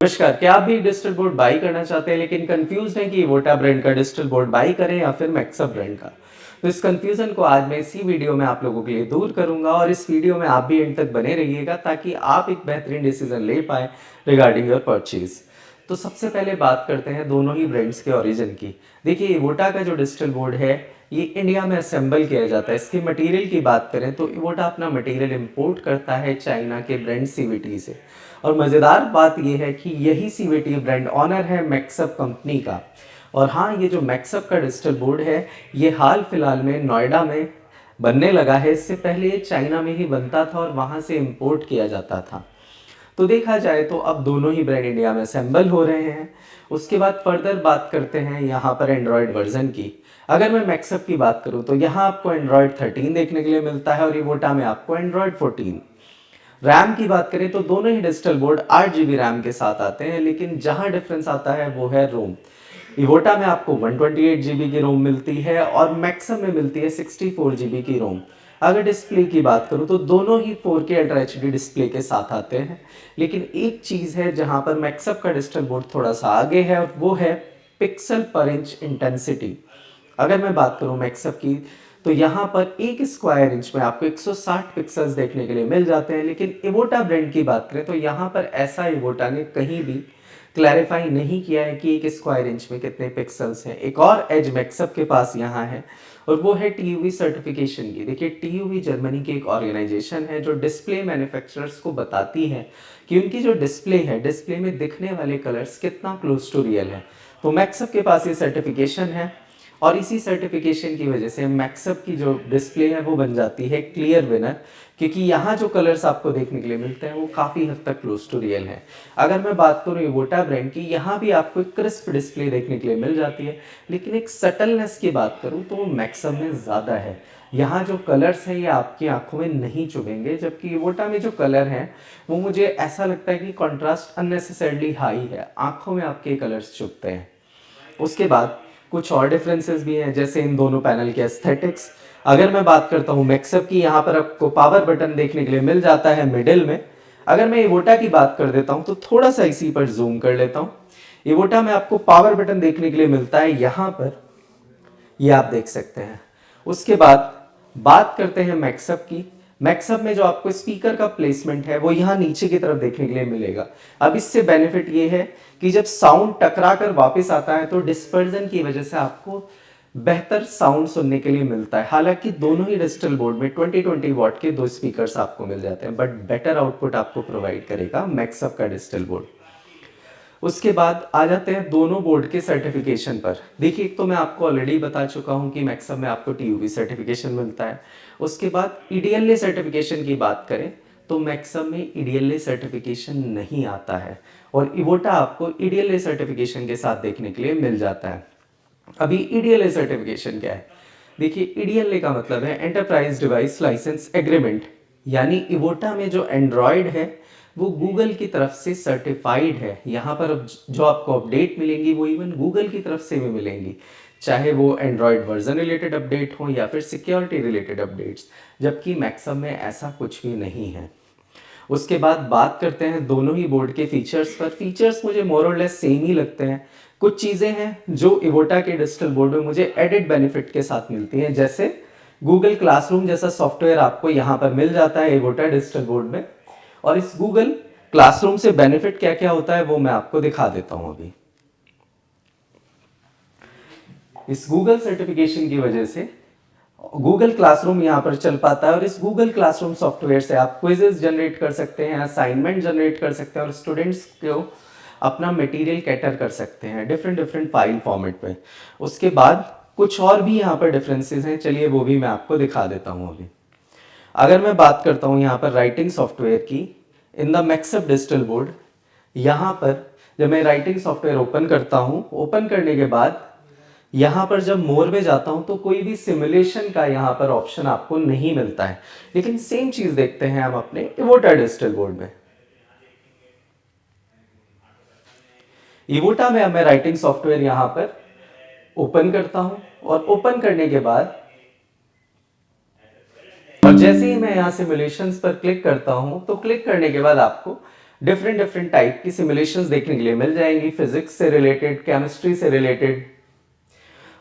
नमस्कार। क्या आप भी डिजिटल बोर्ड बाई करना चाहते हैं लेकिन कंफ्यूज हैं कि इवोटा ब्रांड का डिजिटल बोर्ड बाई करें या फिर मैक्सअप ब्रांड का? तो इस कंफ्यूजन को आज मैं इसी वीडियो में आप लोगों के लिए दूर करूंगा और इस वीडियो में आप भी एंड तक बने रहिएगा ताकि आप एक बेहतरीन डिसीजन ले पाए रिगार्डिंग योर परचेज। तो सबसे पहले बात करते हैं दोनों ही ब्रांड्स के ओरिजिन की। देखिए, इवोटा का जो डिजिटल बोर्ड है ये इंडिया में असेंबल किया जाता है। इसकी मटेरियल की बात करें तो इवोटा अपना मटेरियल इंपोर्ट करता है चाइना के ब्रांड सीवीटी से। और मज़ेदार बात यह है कि यही सीवीटी ब्रांड ऑनर है मैक्सअप कंपनी का। और हाँ, ये जो मैक्सअप का डिजिटल बोर्ड है ये हाल फिलहाल में नोएडा में बनने लगा है। इससे पहले ये चाइना में ही बनता था और वहाँ से इंपोर्ट किया जाता था। तो देखा जाए तो अब दोनों ही ब्रांड इंडिया में असेंबल हो रहे हैं। उसके बाद फर्दर बात करते हैं यहाँ पर एंड्रॉयड वर्जन की। अगर मैं मैक्सअप की बात करूँ तो यहाँ आपको एंड्रॉयड 13 देखने के लिए मिलता है और इवोटा में आपको एंड्रॉयड 14। रैम की बात करें तो दोनों ही डिजिटल बोर्ड 8 GB रैम के साथ आते हैं, लेकिन जहां डिफरेंस आता है वो है रोम। इवोटा में आपको 128 GB की रोम मिलती है और मैक्सम में मिलती है 64 GB की रोम। अगर डिस्प्ले की बात करूं तो दोनों ही 4K अल्ट्रा एचडी डिस्प्ले के साथ आते हैं, लेकिन एक चीज़ है जहां पर मैक्सअप का डिजिटल बोर्ड थोड़ा सा आगे है और वो है पिक्सल पर इंच इंटेंसिटी। अगर मैं बात करूं मैक्सअप की तो यहाँ पर एक स्क्वायर इंच में आपको 160 पिक्सल्स देखने के लिए मिल जाते हैं, लेकिन इवोटा ब्रांड की बात करें तो यहाँ पर ऐसा इवोटा ने कहीं भी क्लैरिफाई नहीं किया है कि एक स्क्वायर इंच में कितने पिक्सल्स हैं। एक और एज मैक्सअप के पास यहाँ है और वो है टीयूवी सर्टिफिकेशन की। देखिए, टीयूवी जर्मनी की एक ऑर्गेनाइजेशन है जो डिस्प्ले मैन्युफैक्चरर्स को बताती है कि उनकी जो डिस्प्ले है, डिस्प्ले में दिखने वाले कलर्स कितना क्लोज टू रियल है। तो मैक्सअप के पास ये सर्टिफिकेशन है और इसी सर्टिफिकेशन की वजह से मैक्सअप की जो डिस्प्ले है वो बन जाती है क्लियर विनर, क्योंकि यहाँ जो कलर्स आपको देखने के लिए मिलते हैं वो काफ़ी हद तक क्लोज टू रियल है। अगर मैं बात करूँ इवोटा ब्रांड की, यहाँ भी आपको एक क्रिस्प डिस्प्ले देखने के लिए मिल जाती है, लेकिन एक सटलनेस की बात करूँ तो वो मैक्सअप में ज़्यादा है। यहाँ जो कलर्स हैं ये आपकी आंखों में नहीं चुभेंगे, जबकि इवोटा में जो कलर हैं वो मुझे ऐसा लगता है कि कॉन्ट्रास्ट अननेसेसरली हाई है, आंखों में आपके कलर्स चुभते हैं। उसके बाद कुछ और डिफरेंसेस भी हैं, जैसे इन दोनों पैनल के एस्थेटिक्स। अगर मैं बात करता हूँ मैक्सअप की, यहाँ पर आपको पावर बटन देखने के लिए मिल जाता है मिडिल में। अगर मैं इवोटा की बात कर देता हूँ तो थोड़ा सा इसी पर जूम कर लेता हूँ। इवोटा में आपको पावर बटन देखने के लिए मिलता है यहाँ पर, ये आप देख सकते हैं। उसके बाद बात करते हैं मैक्सअप की। मैक्सअप में जो आपको स्पीकर का प्लेसमेंट है वो यहाँ नीचे की तरफ देखने के लिए मिलेगा। अब इससे बेनिफिट ये है कि जब साउंड टकरा कर वापस आता है तो डिस्पर्जन की वजह से आपको बेहतर साउंड सुनने के लिए मिलता है। हालांकि दोनों ही डिजिटल बोर्ड में 2020 वॉट के दो स्पीकर्स आपको मिल जाते हैं, बट बेटर आउटपुट आपको प्रोवाइड करेगा मैक्सअप का डिजिटल बोर्ड। उसके बाद आ जाते हैं दोनों बोर्ड के सर्टिफिकेशन पर। देखिए, एक तो मैं आपको ऑलरेडी बता चुका हूं कि मैक्सअप में आपको टीयूवी सर्टिफिकेशन मिलता है। उसके बाद ईडीएलए सर्टिफिकेशन की बात करें तो मैक्सअप में ईडीएलए सर्टिफिकेशन नहीं आता है और इवोटा आपको ईडीएलए सर्टिफिकेशन के साथ देखने के लिए मिल जाता है। अभी ईडीएलए सर्टिफिकेशन क्या है? देखिए, ईडीएलए का मतलब है एंटरप्राइज डिवाइस लाइसेंस एग्रीमेंट, यानी इवोटा में जो एंड्रॉयड है वो गूगल की तरफ से सर्टिफाइड है। यहाँ पर अब जो आपको अपडेट मिलेंगी वो इवन गूगल की तरफ से भी मिलेंगी, चाहे वो एंड्रॉयड वर्जन रिलेटेड अपडेट हो या फिर सिक्योरिटी रिलेटेड अपडेट्स, जबकि मैक्सअप में ऐसा कुछ भी नहीं है। उसके बाद बात करते हैं दोनों ही बोर्ड के फीचर्स पर। फीचर्स मुझे मोर और लेस सेम ही लगते हैं। कुछ चीज़ें हैं जो इवोटा के डिजिटल बोर्ड में मुझे एडेड बेनिफिट के साथ मिलती हैं, जैसे गूगल क्लासरूम जैसा सॉफ्टवेयर आपको यहाँ पर मिल जाता है इवोटा डिजिटल बोर्ड में। और इस गूगल क्लासरूम से बेनिफिट क्या क्या होता है वो मैं आपको दिखा देता हूं। अभी इस गूगल सर्टिफिकेशन की वजह से गूगल क्लासरूम यहां पर चल पाता है और इस गूगल क्लासरूम सॉफ्टवेयर से आप क्विजेस जनरेट कर सकते हैं, असाइनमेंट जनरेट कर सकते हैं और स्टूडेंट्स को अपना मटेरियल कैटर कर सकते हैं डिफरेंट डिफरेंट फाइल फॉर्मेट में। उसके बाद कुछ और भी यहाँ पर डिफरेंसेस हैं, चलिए वो भी मैं आपको दिखा देता हूँ। अभी अगर मैं बात करता हूँ यहाँ पर राइटिंग सॉफ्टवेयर की इन द मैक्सअप डिजिटल बोर्ड, यहाँ पर जब मैं राइटिंग सॉफ्टवेयर ओपन करता हूँ, ओपन करने के बाद यहाँ पर जब मोर में जाता हूँ तो कोई भी सिमुलेशन का यहाँ पर ऑप्शन आपको नहीं मिलता है। लेकिन सेम चीज देखते हैं हम अपने इवोटा डिजिटल बोर्ड में। इवोटा में अब मैं राइटिंग सॉफ्टवेयर यहाँ पर ओपन करता हूँ और ओपन करने के बाद और जैसे ही मैं यहाँ सिमुलेशंस पर क्लिक करता हूँ तो क्लिक करने के बाद आपको डिफरेंट डिफरेंट टाइप की सिमुलेशंस देखने के लिए मिल जाएंगी, फिजिक्स से रिलेटेड, केमिस्ट्री से रिलेटेड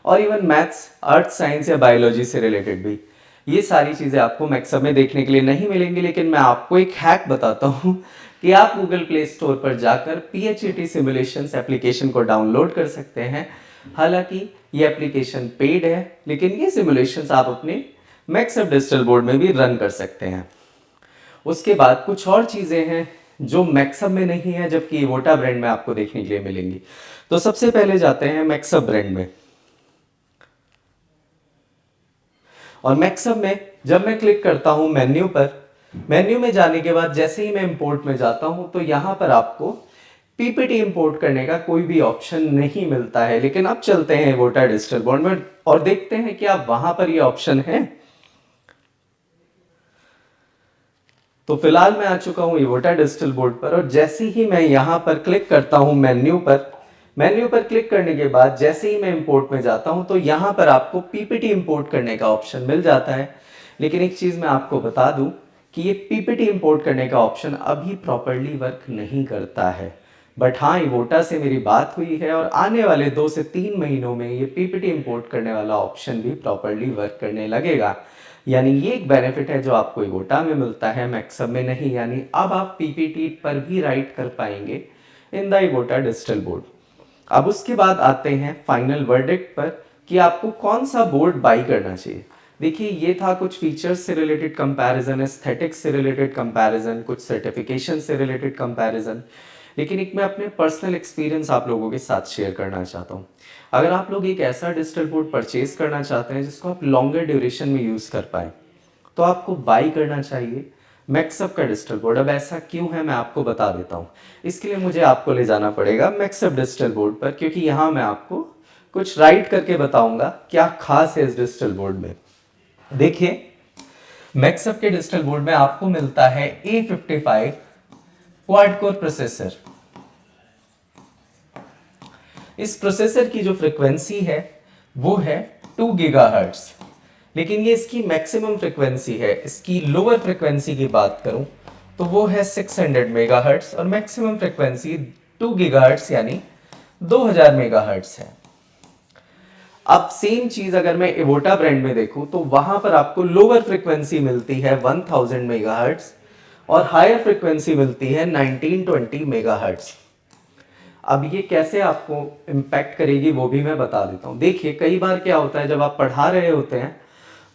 और इवन मैथ्स, अर्थ साइंस या बायोलॉजी से रिलेटेड भी। ये सारी चीज़ें आपको मैक्सअप में देखने के लिए नहीं मिलेंगी, लेकिन मैं आपको एक हैक बताता हूँ कि आप गूगल प्ले स्टोर पर जाकर PHET सिमुलेशंस एप्लीकेशन को डाउनलोड कर सकते हैं। हालांकि ये एप्लीकेशन पेड है, लेकिन ये सिमुलेशंस आप अपने मैक्सअप डिजिटल बोर्ड में भी रन कर सकते हैं। उसके बाद कुछ और चीज़ें हैं जो मैक्सअप में नहीं है, जबकि इवोटा ब्रांड में आपको देखने के लिए मिलेंगी। तो सबसे पहले जाते हैं मैक्सअप ब्रांड में। और मैक्सअप में जब मैं क्लिक करता हूं मेन्यू पर, मेन्यू में जाने के बाद जैसे ही मैं इंपोर्ट में जाता हूं तो यहां पर आपको पीपीटी इंपोर्ट करने का कोई भी ऑप्शन नहीं मिलता है। लेकिन अब चलते हैं इवोटा डिजिटल बोर्ड में और देखते हैं कि आप वहां पर ये ऑप्शन है। तो फिलहाल मैं आ चुका हूं इवोटा डिजिटल बोर्ड पर और जैसे ही मैं यहां पर क्लिक करता हूं मेन्यू पर क्लिक करने के बाद जैसे ही मैं इंपोर्ट में जाता हूं तो यहां पर आपको पीपीटी इंपोर्ट करने का ऑप्शन मिल जाता है। लेकिन एक चीज मैं आपको बता दूं कि ये पीपीटी इंपोर्ट करने का ऑप्शन अभी प्रॉपरली वर्क नहीं करता है। बट हाँ, इवोटा से मेरी बात हुई है और आने वाले 2 से 3 महीनों में ये पीपीटी इंपोर्ट करने वाला ऑप्शन भी प्रॉपरली वर्क करने लगेगा। यानी ये एक बेनिफिट है जो आपको इवोटा में मिलता है, मैक्सअप में नहीं। यानी अब आप पीपीटी पर भी राइट कर पाएंगे इन द इवोटा डिजिटल बोर्ड। अब उसके बाद आते हैं फाइनल वर्डिक्ट पर कि आपको कौन सा बोर्ड बाई करना चाहिए। देखिए, ये था कुछ फीचर्स से रिलेटेड कंपैरिजन, एस्थेटिक्स से रिलेटेड कंपैरिजन, कुछ सर्टिफिकेशन से रिलेटेड कंपैरिजन। लेकिन एक मैं अपने पर्सनल एक्सपीरियंस आप लोगों के साथ शेयर करना चाहता हूँ। अगर आप लोग एक ऐसा डिजिटल बोर्ड परचेज करना चाहते हैं जिसको आप लॉन्गर ड्यूरेशन में यूज़ कर पाए, तो आपको बाई करना चाहिए मैक्सअप का डिजिटल बोर्ड। अब ऐसा क्यों है मैं आपको बता देता हूँ। इसके लिए मुझे आपको ले जाना पड़ेगा मैक्सअप डिजिटल बोर्ड पर, क्योंकि यहाँ मैं आपको कुछ राइट करके बताऊंगा क्या खास है इस डिजिटल बोर्ड में। देखिए, मैक्सअप के डिजिटल बोर्ड में आपको मिलता है A55 क्वाड कोर प्रोसेसर। इस प्रोसेसर की जो फ्रिक्वेंसी है वो है 2 गीगाहर्ट्ज, लेकिन ये इसकी मैक्सिमम फ्रिक्वेंसी है। इसकी लोअर फ्रिक्वेंसी की बात करूं तो वो है 600 मेगाहर्ट्ज और मैक्सिमम फ्रिक्वेंसी 2 गीगाहर्ट्ज यानी 2000 मेगाहर्ट्ज है। अब सेम चीज अगर मैं इवोटा ब्रांड में देखूं तो वहां पर आपको लोअर फ्रिक्वेंसी मिलती है 1000 मेगाहर्ट्ज और हायर फ्रिक्वेंसी मिलती है 1920 मेगाहर्ट्ज। अब ये कैसे आपको इम्पैक्ट करेगी वो भी मैं बता देता हूँ। देखिए, कई बार क्या होता है, जब आप पढ़ा रहे होते हैं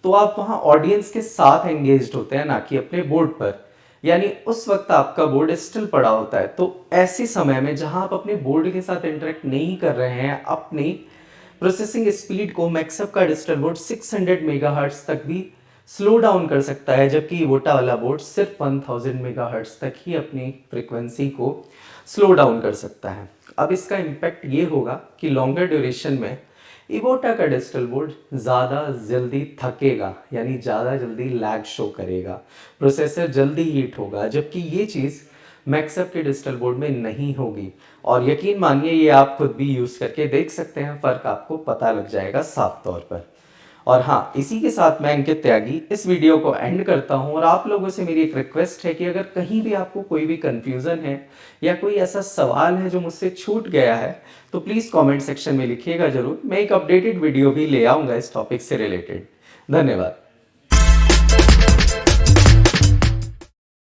तो आप वहाँ ऑडियंस के साथ एंगेज्ड होते हैं, ना कि अपने बोर्ड पर। यानी उस वक्त आपका बोर्ड स्टिल पड़ा होता है। तो ऐसे समय में जहाँ आप अपने बोर्ड के साथ इंटरेक्ट नहीं कर रहे हैं, अपनी प्रोसेसिंग स्पीड को मैक्सअप का डिजिटल बोर्ड 600 मेगाहर्ट्ज तक भी स्लो डाउन कर सकता है, जबकि इवोटा वाला बोर्ड सिर्फ 1000 मेगाहर्ट्ज तक ही अपनी फ्रिक्वेंसी को स्लो डाउन कर सकता है। अब इसका इम्पैक्ट ये होगा कि लॉन्गर ड्यूरेशन में इवोटा का डिजिटल बोर्ड ज़्यादा जल्दी थकेगा, यानी ज़्यादा जल्दी लैग शो करेगा, प्रोसेसर जल्दी हीट होगा, जबकि ये चीज़ मैक्सअप के डिजिटल बोर्ड में नहीं होगी। और यकीन मानिए, ये आप खुद भी यूज़ करके देख सकते हैं, फ़र्क आपको पता लग जाएगा साफ तौर पर। और हाँ, इसी के साथ मैं अंकित त्यागी इस वीडियो को एंड करता हूँ और आप लोगों से मेरी एक रिक्वेस्ट है कि अगर कहीं भी आपको कोई भी कंफ्यूजन है या कोई ऐसा सवाल है जो मुझसे छूट गया है तो प्लीज़ कमेंट सेक्शन में लिखिएगा ज़रूर। मैं एक अपडेटेड वीडियो भी ले आऊँगा इस टॉपिक से रिलेटेड। धन्यवाद।